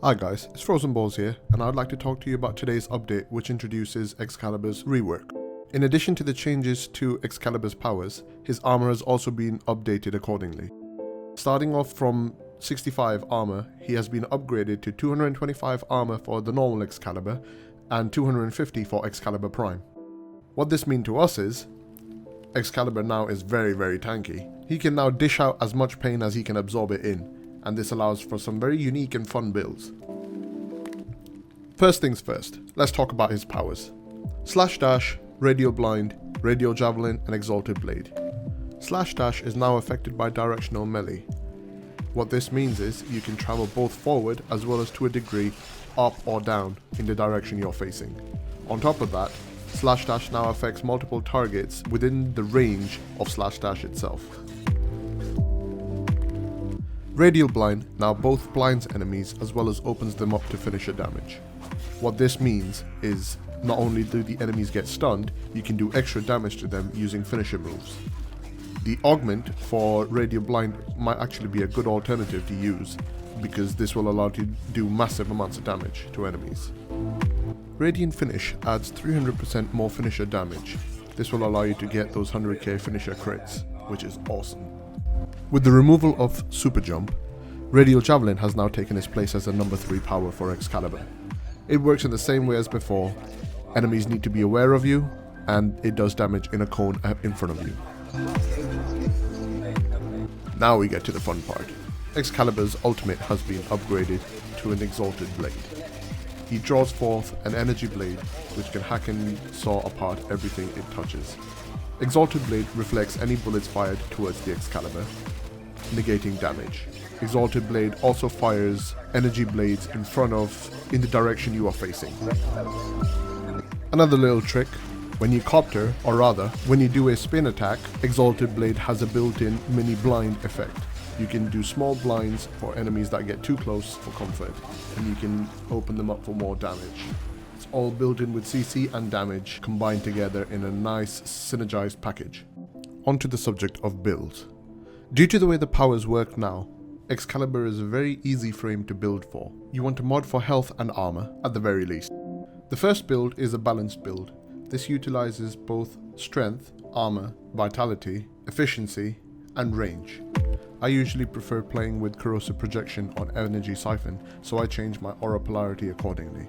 Hi guys, it's Frozen Balls here, and I'd like to talk to you about today's update which introduces Excalibur's rework. In addition to the changes to Excalibur's powers, his armor has also been updated accordingly. Starting off from 65 armor, he has been upgraded to 225 armor for the normal Excalibur and 250 for Excalibur Prime. What this means to us is, Excalibur now is very tanky. He can now dish out as much pain as he can absorb it in, and this allows for some very unique and fun builds. First things first, let's talk about his powers. Slash Dash, Radial Blind, Radial Javelin and Exalted Blade. Slash Dash is now affected by directional melee. What this means is you can travel both forward as well as to a degree up or down in the direction you're facing. On top of that, Slash Dash now affects multiple targets within the range of Slash Dash itself. Radial Blind now both blinds enemies as well as opens them up to finisher damage. What this means is not only do the enemies get stunned, you can do extra damage to them using finisher moves. The augment for Radial Blind might actually be a good alternative to use because this will allow you to do massive amounts of damage to enemies. Radiant Finish adds 300% more finisher damage. This will allow you to get those 100k finisher crits, which is awesome. With the removal of Super Jump, Radial Javelin has now taken its place as a number 3 power for Excalibur. It works in the same way as before. Enemies need to be aware of you, and it does damage in a cone in front of you. Now we get to the fun part. Excalibur's ultimate has been upgraded to an Exalted Blade. He draws forth an energy blade which can hack and saw apart everything it touches. Exalted Blade reflects any bullets fired towards the Excalibur, negating damage. Exalted Blade also fires energy blades in the direction you are facing. Another little trick, when you copter, or rather, when you do a spin attack, Exalted Blade has a built-in mini blind effect. You can do small blinds for enemies that get too close for comfort, and you can open them up for more damage. It's all built in with CC and damage combined together in a nice synergized package. Onto the subject of builds. Due to the way the powers work now, Excalibur is a very easy frame to build for. You want to mod for health and armor, at the very least. The first build is a balanced build. This utilizes both strength, armor, vitality, efficiency, and range. I usually prefer playing with corrosive projection on energy siphon, so I change my aura polarity accordingly.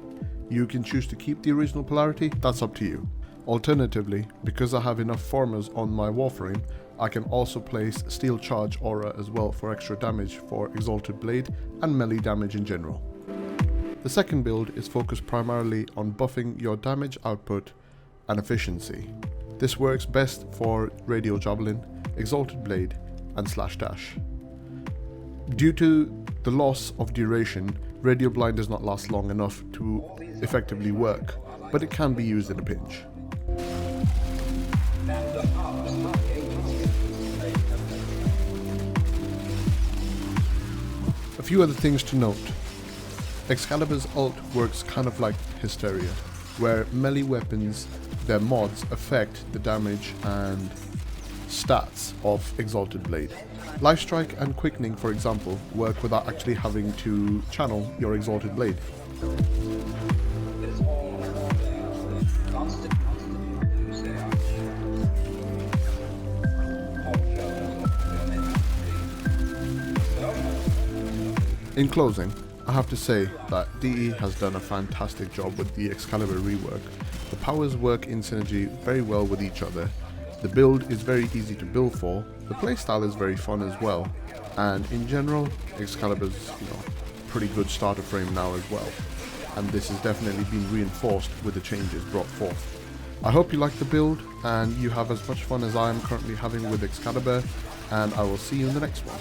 You can choose to keep the original polarity, that's up to you. Alternatively, because I have enough formers on my warframe, I can also place Steel Charge aura as well for extra damage for Exalted Blade and melee damage in general. The second build is focused primarily on buffing your damage output and efficiency. This works best for Radial Javelin, Exalted Blade and Slash Dash. Due to the loss of duration, Radial Blind does not last long enough to effectively work, but it can be used in a pinch. A few other things to note. Excalibur's ult works kind of like Hysteria, where melee weapons, their mods, affect the damage and stats of Exalted Blade. Life Strike and Quickening, for example, work without actually having to channel your Exalted Blade. In closing, I have to say that DE has done a fantastic job with the Excalibur rework. The powers work in synergy very well with each other. The build is very easy to build for, the playstyle is very fun as well, and in general, Excalibur's pretty good starter frame now as well, and this has definitely been reinforced with the changes brought forth. I hope you like the build, and you have as much fun as I am currently having with Excalibur, and I will see you in the next one.